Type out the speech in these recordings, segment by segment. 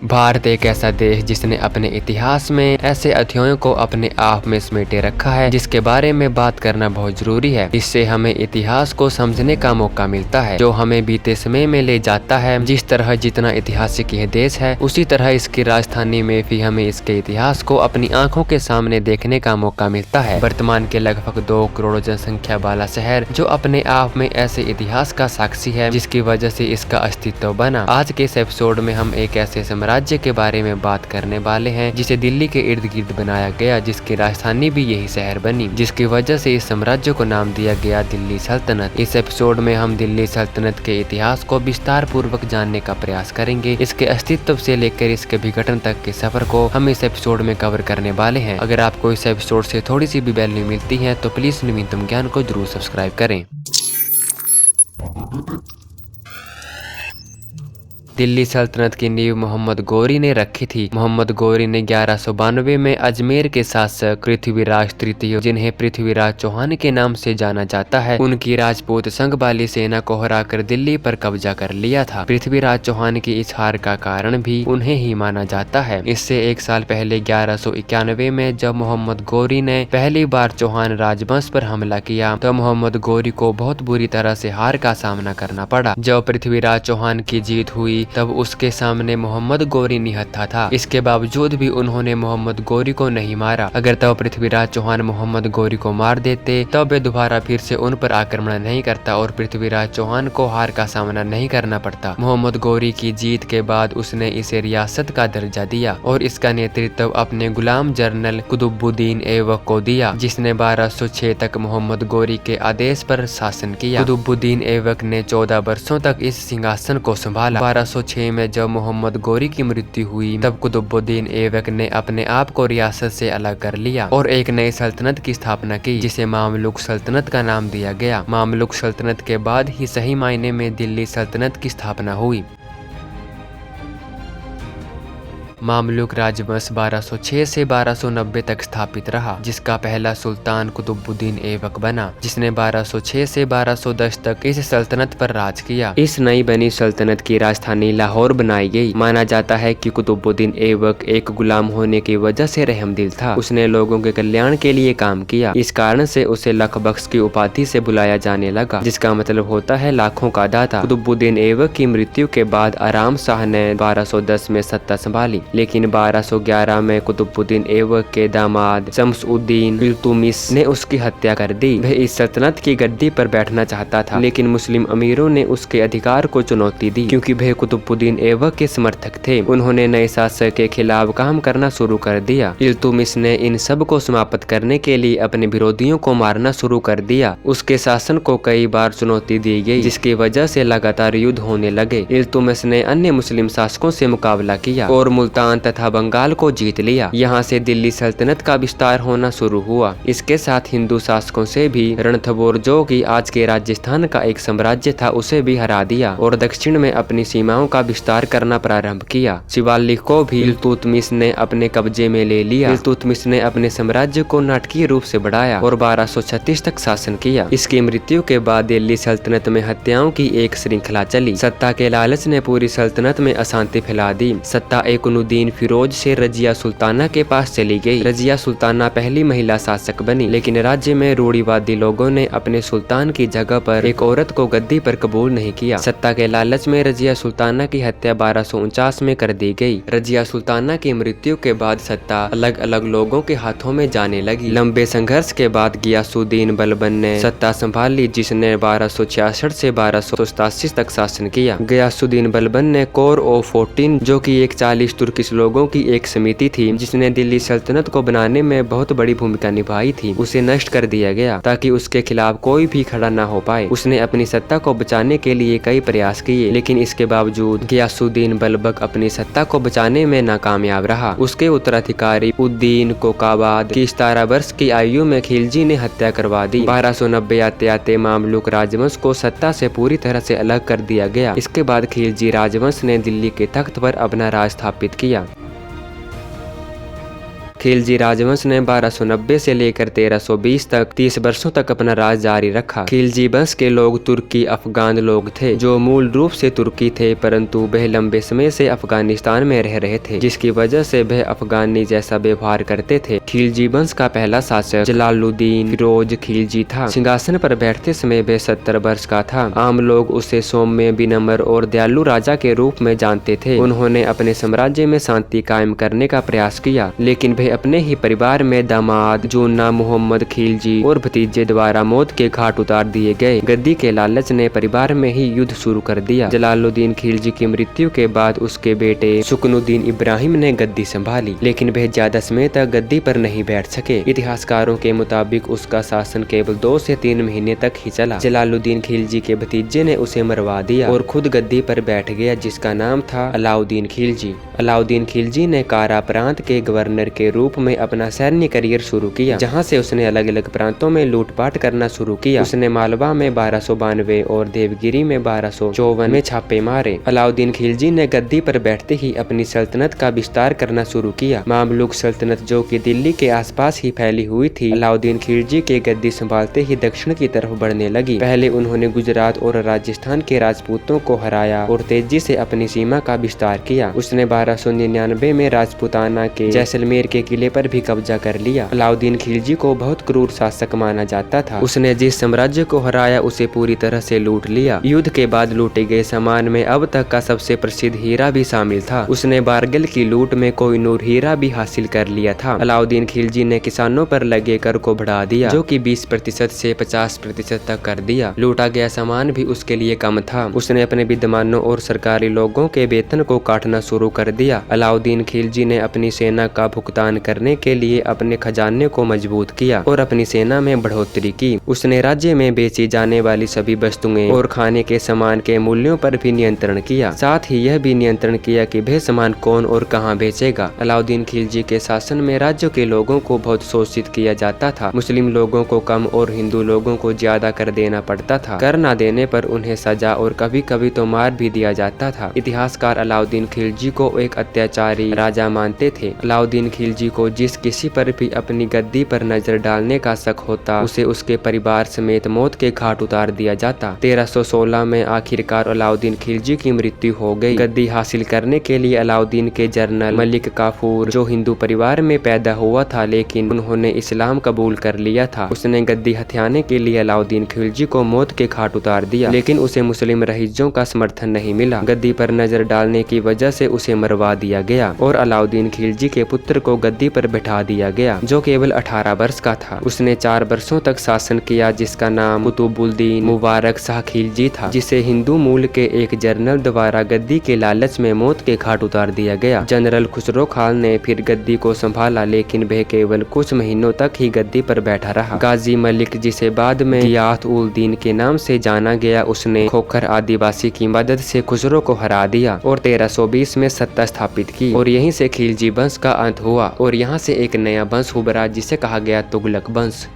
भारत एक ऐसा देश जिसने अपने इतिहास में ऐसे अध्यायों को अपने आप में समेटे रखा है जिसके बारे में बात करना बहुत जरूरी है। इससे हमें इतिहास को समझने का मौका मिलता है जो हमें बीते समय में ले जाता है। जिस तरह जितना ऐतिहासिक यह देश है उसी तरह इसकी राजधानी में भी हमें इसके इतिहास को अपनी आंखों के सामने देखने का मौका मिलता है। वर्तमान के लगभग 2 करोड़ जनसंख्या वाला शहर जो अपने आप में ऐसे इतिहास का साक्षी है जिसकी वजह से इसका अस्तित्व बना। आज के इस एपिसोड में हम एक ऐसे राज्य के बारे में बात करने वाले हैं जिसे दिल्ली के इर्द गिर्द बनाया गया, जिसकी राजधानी भी यही शहर बनी, जिसकी वजह से इस साम्राज्य को नाम दिया गया दिल्ली सल्तनत। इस एपिसोड में हम दिल्ली सल्तनत के इतिहास को विस्तार पूर्वक जानने का प्रयास करेंगे। इसके अस्तित्व से लेकर इसके विघटन तक के सफर को हम इस एपिसोड में कवर करने वाले हैं। अगर आपको इस एपिसोड से थोड़ी सी भी वैल्यू मिलती है तो प्लीज नवीनतम ज्ञान को जरूर सब्सक्राइब करें। दिल्ली सल्तनत की नींव मोहम्मद गौरी ने रखी थी। मोहम्मद गौरी ने 1192 में अजमेर के शासक पृथ्वीराज तृतीय, जिन्हें पृथ्वीराज चौहान के नाम से जाना जाता है, उनकी राजपूत संघ वाली सेना को हराकर दिल्ली पर कब्जा कर लिया था। पृथ्वीराज चौहान की इस हार का कारण भी उन्हें ही माना जाता है। इससे 1 साल पहले 1191 में जब मोहम्मद गौरी ने पहली बार चौहान राजवंश पर हमला किया तो मोहम्मद गौरी को बहुत बुरी तरह से हार का सामना करना पड़ा। जब पृथ्वीराज चौहान की जीत हुई तब उसके सामने मोहम्मद गौरी निहत्था था। इसके बावजूद भी उन्होंने मोहम्मद गौरी को नहीं मारा। अगर तब पृथ्वीराज चौहान मोहम्मद गौरी को मार देते तब वे दोबारा फिर से उन पर आक्रमण नहीं करता और पृथ्वीराज चौहान को हार का सामना नहीं करना पड़ता। मोहम्मद गौरी की जीत के बाद उसने इसे रियासत का दर्जा दिया और इसका नेतृत्व अपने गुलाम जनरल कुतुबुद्दीन ऐबक को दिया, जिसने 1206 तक मोहम्मद गौरी के आदेश पर शासन किया। कुतुबुद्दीन ऐबक ने 14 वर्षों तक इस सिंहासन को संभाला। 1206 में जब मोहम्मद गौरी की मृत्यु हुई तब कुतुबुद्दीन ऐबक ने अपने आप को रियासत से अलग कर लिया और एक नई सल्तनत की स्थापना की जिसे मामलुक सल्तनत का नाम दिया गया। मामलुक सल्तनत के बाद ही सही मायने में दिल्ली सल्तनत की स्थापना हुई। मामलुक राजवंश 1206 से 1290 तक स्थापित रहा, जिसका पहला सुल्तान कुतुबुद्दीन ऐबक बना, जिसने 1206 से 1210 तक इस सल्तनत पर राज किया। इस नई बनी सल्तनत की राजधानी लाहौर बनाई गई। माना जाता है कि कुतुबुद्दीन ऐबक एक गुलाम होने की वजह से रहमदिल था। उसने लोगों के कल्याण के लिए काम किया। इस कारण से उसे लख बख्श की उपाधि से बुलाया जाने लगा, जिसका मतलब होता है लाखों का दाता। कुतुबुद्दीन ऐबक की मृत्यु के बाद आराम शाह ने 1210 में सत्ता संभाली, लेकिन 1211 में कुतुबुद्दीन ऐबक के दामाद शम्स-उद-दीन इल्तुतमिश ने उसकी हत्या कर दी। वह इस सल्तनत की गद्दी पर बैठना चाहता था, लेकिन मुस्लिम अमीरों ने उसके अधिकार को चुनौती दी क्योंकि वह कुतुबुद्दीन ऐबक के समर्थक थे। उन्होंने नए शासक के खिलाफ काम करना शुरू कर दिया। इल्तुतमिश ने इन सब को समाप्त करने के लिए अपने विरोधियों को मारना शुरू कर दिया। उसके शासन को कई बार चुनौती दी गई, जिसकी वजह से लगातार युद्ध होने लगे। इल्तुतमिश ने अन्य मुस्लिम शासकों से मुकाबला किया और मुल्तान तथा बंगाल को जीत लिया। यहाँ से दिल्ली सल्तनत का विस्तार होना शुरू हुआ। इसके साथ हिंदू शासकों से भी रणथंबोर, जो कि आज के राजस्थान का एक साम्राज्य था, उसे भी हरा दिया और दक्षिण में अपनी सीमाओं का विस्तार करना प्रारंभ किया। शिवालिक को भी इल्तुतमिश ने अपने कब्जे में ले लिया। इल्तुतमिश ने अपने साम्राज्य को नाटकीय रूप से बढ़ाया और 1236 तक शासन किया। इसकी मृत्यु के बाद दिल्ली सल्तनत में हत्याओं की एक श्रृंखला चली। सत्ता के लालच ने पूरी सल्तनत में अशांति फैला दी। सत्ता एकुनुद्दीन फिरोज से रजिया सुल्ताना के पास चली गई। रजिया सुल्ताना पहली महिला शासक बनी, लेकिन राज्य में रूढ़िवादी लोगों ने अपने सुल्तान की जगह पर एक औरत को गद्दी पर कबूल नहीं किया। सत्ता के लालच में रजिया सुल्ताना की हत्या 1249 में कर दी गई। रजिया सुल्ताना की मृत्यु के बाद सत्ता अलग अलग लोगों के हाथों में जाने लगी। लंबे संघर्ष के बाद गियासुद्दीन बलबन ने सत्ता संभाली, जिसने 1266 से 1287 तक शासन किया। गियासुद्दीन बलबन ने कोर ऑफ 14, जो कि एक 40 तुर्किश लोगों की एक समिति थी जिसने दिल्ली सल्तनत को बनाने में बहुत बड़ी भूमिका निभाई थी, उसे नष्ट कर दिया गया ताकि उसके खिलाफ कोई भी खड़ा न हो पाए। उसने अपनी सत्ता को बचाने के लिए कई प्रयास किए, लेकिन इसके बावजूद गियासुद्दीन बलबक अपनी सत्ता को बचाने में नाकामयाब रहा। उसके उत्तराधिकारी उद्दीन कोकाबाद की 17 वर्ष की आयु में खिलजी ने हत्या करवा दी। 1290 आते आते मामलुक राजवंश को सत्ता से पूरी तरह से अलग कर दिया गया। इसके बाद खिलजी राजवंश ने दिल्ली के तख्त पर अपना राज स्थापित किया। खिलजी राजवंश ने 1290 से लेकर 1320 तक 30 वर्षों तक अपना राज जारी रखा। खिलजी वंश के लोग तुर्की अफगान लोग थे जो मूल रूप से तुर्की थे, परंतु वह लंबे समय से अफगानिस्तान में रह रहे थे, जिसकी वजह से वह अफगानी जैसा व्यवहार करते थे। खिलजी वंश का पहला शासक जलालुद्दीन फिरोज खिलजी था। सिंहासन पर बैठते समय वह 70 वर्ष का था। आम लोग उसे सौम्य, विनम्र और दयालु राजा के रूप में जानते थे। उन्होंने अपने साम्राज्य में शांति कायम करने का प्रयास किया, लेकिन वह अपने ही परिवार में दामाद जूना मोहम्मद खिलजी और भतीजे द्वारा मौत के घाट उतार दिए गए। गद्दी के लालच ने परिवार में ही युद्ध शुरू कर दिया। जलालुद्दीन खिलजी की मृत्यु के बाद उसके बेटे सुकनुद्दीन इब्राहिम ने गद्दी संभाली, लेकिन वह ज्यादा समय तक गद्दी पर नहीं बैठ सके। इतिहासकारों के मुताबिक उसका शासन केवल 2 से 3 महीने तक ही चला। जलालुद्दीन खिलजी के भतीजे ने उसे मरवा दिया और खुद गद्दी पर बैठ गया, जिसका नाम था अलाउद्दीन खिलजी। अलाउद्दीन खिलजी ने कारा प्रांत के गवर्नर के रूप में अपना सैन्य करियर शुरू किया, जहां से उसने अलग अलग प्रांतों में लूटपाट करना शुरू किया। उसने मालवा में 1292 और देवगिरी में 1254 में छापे मारे। अलाउद्दीन खिलजी ने गद्दी पर बैठते ही अपनी सल्तनत का विस्तार करना शुरू किया। मामलुक सल्तनत, जो कि दिल्ली के आसपास ही फैली हुई थी, अलाउद्दीन खिलजी के गद्दी संभालते ही दक्षिण की तरफ बढ़ने लगी। पहले उन्होंने गुजरात और राजस्थान के राजपूतों को हराया और तेजी से अपनी सीमा का विस्तार किया। उसने 1299 में राजपूताना के जैसलमेर के किले पर भी कब्जा कर लिया। अलाउद्दीन खिलजी को बहुत क्रूर शासक माना जाता था। उसने जिस साम्राज्य को हराया उसे पूरी तरह से लूट लिया। युद्ध के बाद लूटे गए सामान में अब तक का सबसे प्रसिद्ध हीरा भी शामिल था। उसने बारगल की लूट में कोहिनूर हीरा भी हासिल कर लिया था। अलाउद्दीन खिलजी ने किसानों पर लगे कर को बढ़ा दिया, जो कि 20% से 50% तक कर दिया। लूटा गया सामान भी उसके लिए कम था। उसने अपने विद्वानों और सरकारी लोगों के वेतन को काटना शुरू कर दिया। अलाउद्दीन खिलजी ने अपनी सेना का भुगतान करने के लिए अपने खजाने को मजबूत किया और अपनी सेना में बढ़ोतरी की। उसने राज्य में बेची जाने वाली सभी वस्तुएं और खाने के सामान के मूल्यों पर भी नियंत्रण किया। साथ ही यह भी नियंत्रण किया कि वह सामान कौन और कहां बेचेगा। अलाउद्दीन खिलजी के शासन में राज्यों के लोगों को बहुत शोषित किया जाता था। मुस्लिम लोगों को कम और हिंदू लोगों को ज्यादा कर देना पड़ता था। कर न देने पर उन्हें सजा और कभी कभी तो मार भी दिया जाता था। इतिहासकार अलाउद्दीन खिलजी को एक अत्याचारी राजा मानते थे। अलाउद्दीन खिलजी को जिस किसी पर भी अपनी गद्दी पर नजर डालने का शक होता, उसे उसके परिवार समेत मौत के घाट उतार दिया जाता। 1316 में आखिरकार अलाउद्दीन खिलजी की मृत्यु हो गई। गद्दी हासिल करने के लिए अलाउद्दीन के जनरल मलिक काफूर, जो हिंदू परिवार में पैदा हुआ था लेकिन उन्होंने इस्लाम कबूल कर लिया था, उसने गद्दी हथियाने के लिए अलाउद्दीन खिलजी को मौत के घाट उतार दिया, लेकिन उसे मुस्लिम रईसों का समर्थन नहीं मिला। गद्दी पर नजर डालने की वजह से उसे मरवा दिया गया और अलाउद्दीन खिलजी के पुत्र को गद्दी पर बैठा दिया गया, जो केवल 18 वर्ष का था। उसने 4 वर्षों तक शासन किया, जिसका नाम कुतुबुद्दीन मुबारक शाह खिलजी था, जिसे हिंदू मूल के एक जनरल द्वारा गद्दी के लालच में मौत के घाट उतार दिया गया। जनरल खुसरो खान ने फिर गद्दी को संभाला, लेकिन वह केवल कुछ महीनों तक ही गद्दी पर बैठा रहा। गाजी मलिक, जिसे बाद में गियाथ-उल-दीन के नाम से जाना गया, उसने खोखर आदिवासी की मदद से खुसरो को हरा दिया और 1320 में सत्ता स्थापित की और यहीं से खिलजी वंश का अंत हुआ और यहाँ से एक नया वंश उभरा जिसे कहा गया तुगलक वंश।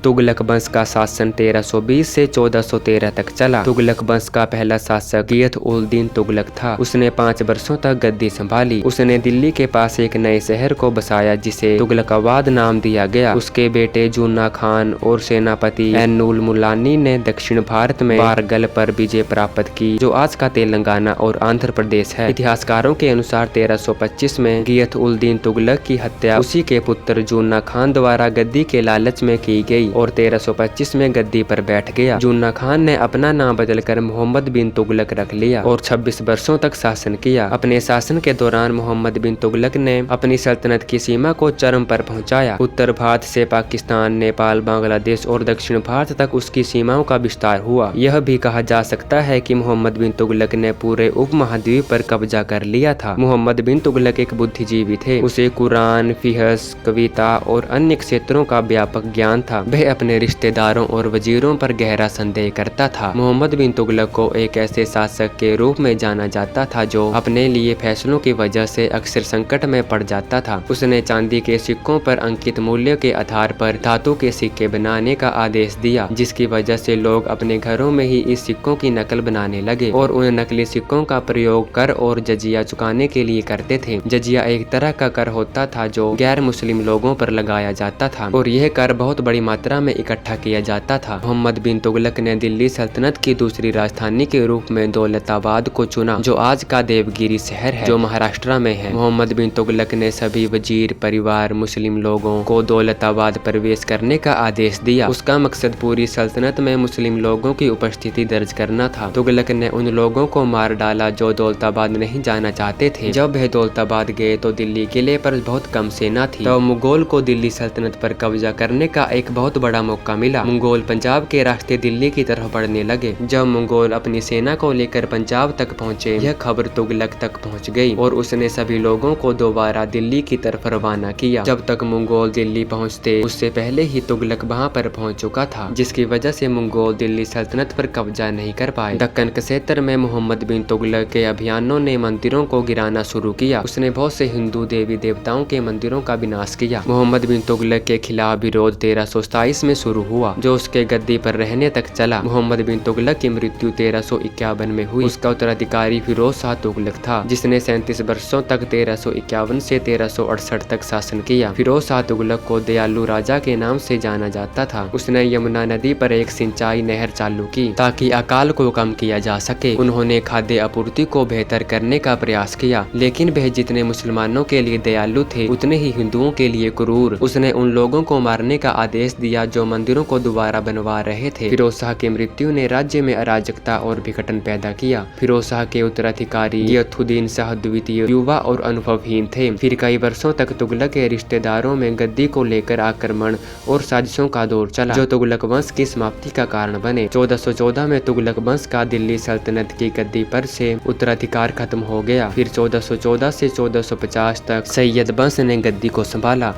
तुगलक वंश का शासन 1320 से 1413 तक चला। तुगलक वंश का पहला शासक गियाथ-उल-दीन तुगलक था। उसने 5 वर्षों तक गद्दी संभाली। उसने दिल्ली के पास एक नए शहर को बसाया जिसे तुगलकाबाद नाम दिया गया। उसके बेटे जुन्ना खान और सेनापति ऐनुल मुलानी ने दक्षिण भारत में बारगल पर विजय प्राप्त की, जो आज का तेलंगाना और आंध्र प्रदेश है। इतिहासकारों के अनुसार 1325 में गियाथ-उल-दीन तुगलक की हत्या उसी के पुत्र जुन्ना खान द्वारा गद्दी के लालच में की गई और 1325 में गद्दी पर बैठ गया। जुन्ना खान ने अपना नाम बदलकर मोहम्मद बिन तुगलक रख लिया और 26 वर्षों तक शासन किया। अपने शासन के दौरान मोहम्मद बिन तुगलक ने अपनी सल्तनत की सीमा को चरम पर पहुंचाया। उत्तर भारत से पाकिस्तान, नेपाल, बांग्लादेश और दक्षिण भारत तक उसकी सीमाओं का विस्तार हुआ। यह भी कहा जा सकता है कि मोहम्मद बिन तुगलक ने पूरे उपमहाद्वीप पर कब्जा कर लिया था। मोहम्मद बिन तुगलक एक बुद्धिजीवी थे। उसे कुरान, फिहस, कविता और अन्य क्षेत्रों का व्यापक ज्ञान था। वह वह अपने रिश्तेदारों और वजीरों पर गहरा संदेह करता था। मोहम्मद बिन तुगलक को एक ऐसे शासक के रूप में जाना जाता था जो अपने लिए फैसलों की वजह से अक्सर संकट में पड़ जाता था। उसने चांदी के सिक्कों पर अंकित मूल्य के आधार पर धातु के सिक्के बनाने का आदेश दिया, जिसकी वजह से लोग अपने घरों में ही इस सिक्कों की नकल बनाने लगे और उन नकली सिक्कों का प्रयोग कर और जजिया चुकाने के लिए करते थे। जजिया एक तरह का कर होता था जो गैर मुस्लिम लोगों पर लगाया जाता था और यह कर बहुत बड़ी मात्रा में इकट्ठा किया जाता था। मोहम्मद बिन तुगलक ने दिल्ली सल्तनत की दूसरी राजधानी के रूप में दौलताबाद को चुना, जो आज का देवगिरी शहर है, जो महाराष्ट्र में है। मोहम्मद बिन तुगलक ने सभी वजीर, परिवार, मुस्लिम लोगों को दौलताबाद प्रवेश करने का आदेश दिया। उसका मकसद पूरी सल्तनत में मुस्लिम लोगों की उपस्थिति दर्ज करना था। तुगलक ने उन लोगों को मार डाला जो दौलताबाद नहीं जाना चाहते थे। जब वह दौलताबाद गए तो दिल्ली किले पर बहुत कम सेना थी। तो मुगल को दिल्ली सल्तनत पर कब्जा करने का एक बहुत बड़ा मौका मिला। मुगल पंजाब के रास्ते दिल्ली की तरफ बढ़ने लगे। जब मुगल अपनी सेना को लेकर पंजाब तक पहुँचे, यह खबर तुगलक तक पहुँच गई और उसने सभी लोगों को दोबारा दिल्ली की तरफ रवाना किया। जब तक मुगल दिल्ली पहुँचते उससे पहले ही तुगलक वहाँ पर पहुँच चुका था, जिसकी वजह से मुगल दिल्ली सल्तनत पर कब्जा नहीं कर पाए। दक्कन क्षेत्र में मोहम्मद बिन तुगलक के अभियानों ने मंदिरों को गिराना शुरू किया। उसने बहुत से हिंदू देवी देवताओं के मंदिरों का विनाश किया। मोहम्मद बिन तुगलक के खिलाफ विरोध 1327 में शुरू हुआ, जो उसके गद्दी पर रहने तक चला। मोहम्मद बिन तुगलक की मृत्यु 1351 में हुई। उसका उत्तराधिकारी फिरोज शाह तुगलक था, जिसने 37 वर्षों तक 1351 से 1368 तक शासन किया। फिरोज शाह तुगलक को दयालु राजा के नाम से जाना जाता था। उसने यमुना नदी पर एक सिंचाई नहर चालू की ताकि अकाल को कम किया जा सके। उन्होंने खाद्य आपूर्ति को बेहतर करने का प्रयास किया, लेकिन वह जितने मुसलमानों के लिए दयालु थे उतने ही हिंदुओं के लिए क्रूर। उसने उन लोगों को मारने का आदेश दिया जो मंदिरों को दोबारा बनवा रहे थे। फिरोज शाह की मृत्यु ने राज्य में अराजकता और विघटन पैदा किया। फिरोज शाह के उत्तराधिकारी गियासुद्दीन शाह द्वितीय युवा और अनुभवहीन थे। फिर कई वर्षों तक तुगलक के रिश्तेदारों में गद्दी को लेकर आक्रमण और साजिशों का दौर चला, जो तुगलक वंश की समाप्ति का कारण बने। 1414 में तुगलक वंश का दिल्ली सल्तनत की गद्दी पर से उत्तराधिकार खत्म हो गया। फिर 1414 से 1450 तक सैयद वंश ने गद्दी को संभाला।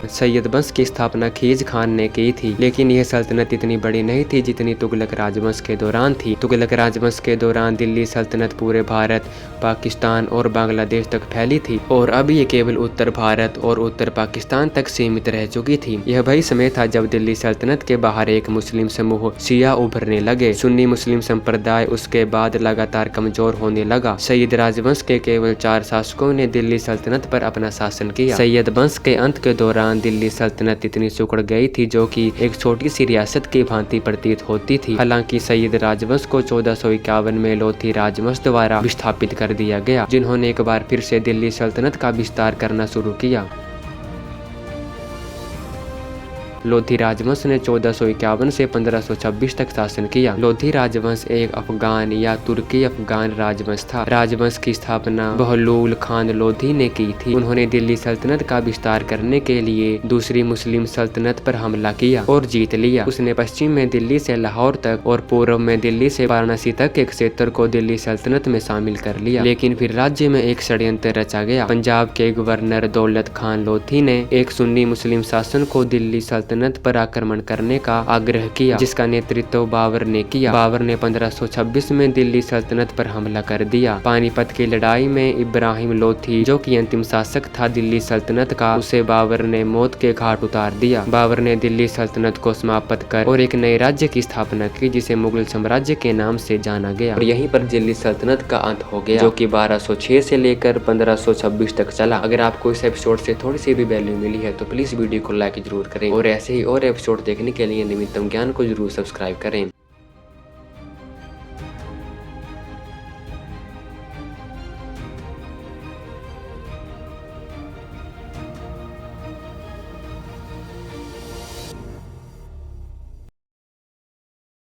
सैयद वंश की स्थापना खीज खान ने की थी, लेकिन यह सल्तनत इतनी बड़ी नहीं थी जितनी तुगलक राजवंश के दौरान थी। तुगलक राजवंश के दौरान दिल्ली सल्तनत पूरे भारत, पाकिस्तान और बांग्लादेश तक फैली थी और अब ये केवल उत्तर भारत और उत्तर पाकिस्तान तक सीमित रह चुकी थी। यह वही समय था जब दिल्ली सल्तनत के बाहर एक मुस्लिम समूह शिया उभरने लगे। सुन्नी मुस्लिम संप्रदाय उसके बाद लगातार कमजोर होने लगा। सैयद राजवंश के केवल 4 शासकों ने दिल्ली सल्तनत पर अपना शासन किया। सैयद वंश के अंत के दौरान दिल्ली सल्तनत इतनी सिकुड़ गई थी जो कि एक छोटी सी रियासत की भांति प्रतीत होती थी। हालांकि सैयद राजवंश को 1451 में लोधी राजवंश द्वारा विस्थापित कर दिया गया, जिन्होंने एक बार फिर से दिल्ली सल्तनत का विस्तार करना शुरू किया। लोधी राजवंश ने 1451 से 1526 तक शासन किया। लोधी राजवंश एक अफगान या तुर्की अफगान राजवंश था। राजवंश की स्थापना बहलूल खान लोधी ने की थी। उन्होंने दिल्ली सल्तनत का विस्तार करने के लिए दूसरी मुस्लिम सल्तनत पर हमला किया और जीत लिया। उसने पश्चिम में दिल्ली से लाहौर तक और पूर्व में दिल्ली से वाराणसी तक के क्षेत्र को दिल्ली सल्तनत में शामिल कर लिया। लेकिन फिर राज्य में एक षड्यंत्र रचा गया। पंजाब के गवर्नर दौलत खान लोधी ने एक सुन्नी मुस्लिम शासक को दिल्ली सल्तनत पर आक्रमण करने का आग्रह किया, जिसका नेतृत्व बाबर ने किया। बाबर ने 1526 में दिल्ली सल्तनत पर हमला कर दिया। पानीपत की लड़ाई में इब्राहिम लोधी, जो कि अंतिम शासक था दिल्ली सल्तनत का, उसे बाबर ने मौत के घाट उतार दिया। बाबर ने दिल्ली सल्तनत को समाप्त कर और एक नए राज्य की स्थापना की, जिसे मुगल साम्राज्य के नाम से जाना गया और यहीं पर दिल्ली सल्तनत का अंत हो गया, जो कि 1206 से लेकर 1526 तक चला। अगर आपको इस एपिसोड से थोड़ी सी भी वैल्यू मिली है तो प्लीज वीडियो को लाइक जरूर करें और ऐसे ही और एपिसोड देखने के लिए नवीनतम ज्ञान को जरूर सब्सक्राइब करें।